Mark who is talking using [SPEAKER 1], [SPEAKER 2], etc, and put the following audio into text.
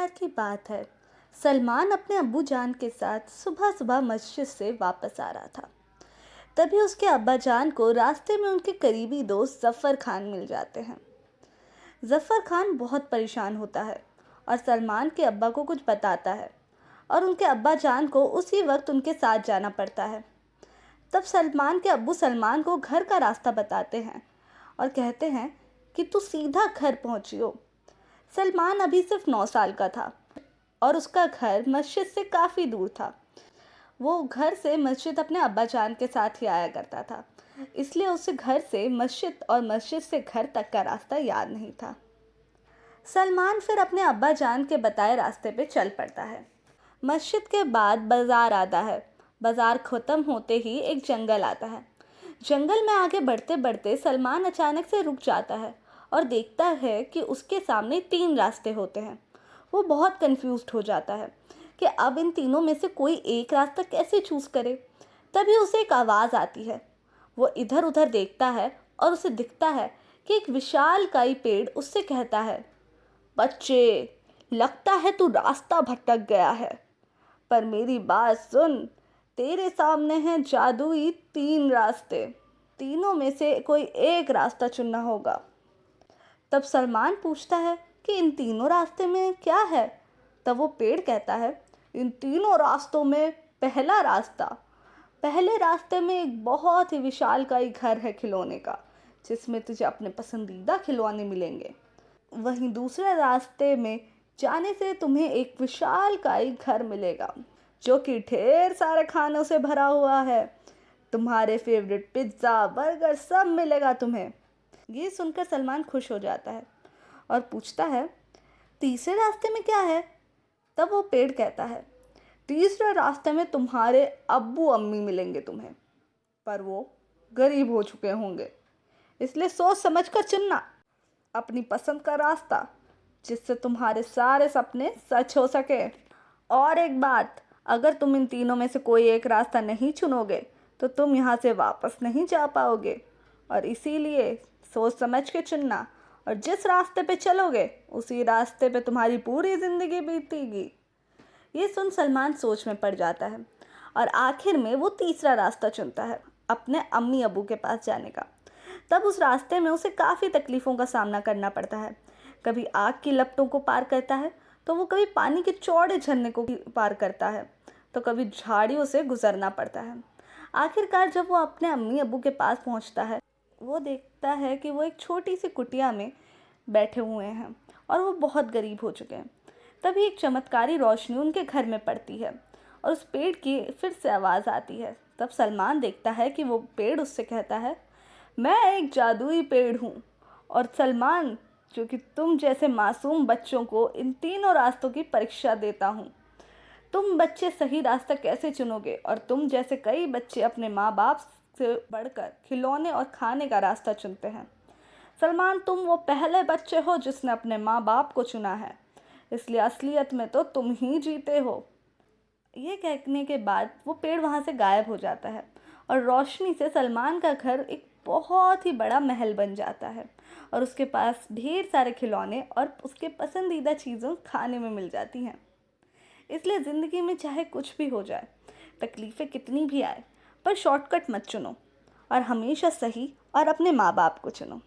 [SPEAKER 1] बार की बात है। सलमान अपने अब्बू जान के साथ सुबह सुबह मस्जिद से वापस आ रहा था। तभी उसके अब्बा जान को रास्ते में उनके करीबी दोस्त जफ़र खान मिल जाते हैं। जफ़र खान बहुत परेशान होता है और सलमान के अब्बा को कुछ बताता है और उनके अब्बा जान को उसी वक्त उनके साथ जाना पड़ता है। तब सलमान के अब्बू सलमान को घर का रास्ता बताते हैं और कहते हैं कि तू सीधा घर पहुँचियो। सलमान अभी सिर्फ 9 साल का था और उसका घर मस्जिद से काफ़ी दूर था। वो घर से मस्जिद अपने अब्बा जान के साथ ही आया करता था, इसलिए उसे घर से मस्जिद और मस्जिद से घर तक का रास्ता याद नहीं था। सलमान फिर अपने अब्बा जान के बताए रास्ते पे चल पड़ता है। मस्जिद के बाद बाज़ार आता है। बाज़ार ख़त्म होते ही एक जंगल आता है। जंगल में आगे बढ़ते बढ़ते सलमान अचानक से रुक जाता है और देखता है कि उसके सामने 3 रास्ते होते हैं। वो बहुत कंफ्यूज्ड हो जाता है कि अब इन तीनों में से कोई एक रास्ता कैसे चूज़ करे। तभी उसे एक आवाज़ आती है। वो इधर उधर देखता है और उसे दिखता है कि एक विशालकाय पेड़ उससे कहता है, बच्चे, लगता है तू रास्ता भटक गया है, पर मेरी बात सुन, तेरे सामने हैं जादुई 3 रास्ते, तीनों में से कोई एक रास्ता चुनना होगा। तब सलमान पूछता है कि इन तीनों रास्ते में क्या है। तब वो पेड़ कहता है, इन तीनों रास्तों में पहले रास्ते में एक बहुत ही विशालकाय घर है खिलौने का, जिसमें तुझे अपने पसंदीदा खिलौने मिलेंगे। वहीं दूसरे रास्ते में जाने से तुम्हें एक विशालकाय घर मिलेगा जो कि ढेर सारे खानों से भरा हुआ है। तुम्हारे फेवरेट पिज्ज़ा, बर्गर सब मिलेगा तुम्हें। ये सुनकर सलमान खुश हो जाता है और पूछता है, तीसरे रास्ते में क्या है। तब वो पेड़ कहता है, तीसरे रास्ते में तुम्हारे अब्बू अम्मी मिलेंगे तुम्हें, पर वो गरीब हो चुके होंगे, इसलिए सोच समझ कर चुनना अपनी पसंद का रास्ता, जिससे तुम्हारे सारे सपने सच हो सके। और एक बात, अगर तुम इन तीनों में से कोई एक रास्ता नहीं चुनोगे तो तुम यहाँ से वापस नहीं जा पाओगे, और इसीलिए सोच समझ के चुनना, और जिस रास्ते पे चलोगे उसी रास्ते पे तुम्हारी पूरी ज़िंदगी बीतेगी। ये सुन सलमान सोच में पड़ जाता है और आखिर में वो तीसरा रास्ता चुनता है, अपने अम्मी अबू के पास जाने का। तब उस रास्ते में उसे काफ़ी तकलीफ़ों का सामना करना पड़ता है। कभी आग की लपटों को पार करता है तो वो कभी पानी के चौड़े झरने को पार करता है, तो कभी झाड़ियों से गुजरना पड़ता है। आखिरकार जब वो अपने अम्मी अबू के पास पहुंचता है, वो देखता है कि वो एक छोटी सी कुटिया में बैठे हुए हैं और वो बहुत गरीब हो चुके हैं। तभी एक चमत्कारी रोशनी उनके घर में पड़ती है और उस पेड़ की फिर से आवाज़ आती है। तब सलमान देखता है कि वो पेड़ उससे कहता है, मैं एक जादुई पेड़ हूँ, और सलमान, जो कि तुम जैसे मासूम बच्चों को इन तीनों रास्तों की परीक्षा देता हूँ। तुम बच्चे सही रास्ता कैसे चुनोगे, और तुम जैसे कई बच्चे अपने माँ बाप से बढ़कर खिलौने और खाने का रास्ता चुनते हैं। सलमान, तुम वो पहले बच्चे हो जिसने अपने माँ बाप को चुना है, इसलिए असलियत में तो तुम ही जीते हो। ये कहने के बाद वो पेड़ वहाँ से गायब हो जाता है और रोशनी से सलमान का घर एक बहुत ही बड़ा महल बन जाता है और उसके पास ढेर सारे खिलौने और उसके पसंदीदा चीज़ों खाने में मिल जाती हैं। इसलिए ज़िंदगी में चाहे कुछ भी हो जाए, तकलीफ़ें कितनी भी आए, पर शॉर्टकट मत चुनो और हमेशा सही और अपने माँ बाप को चुनो।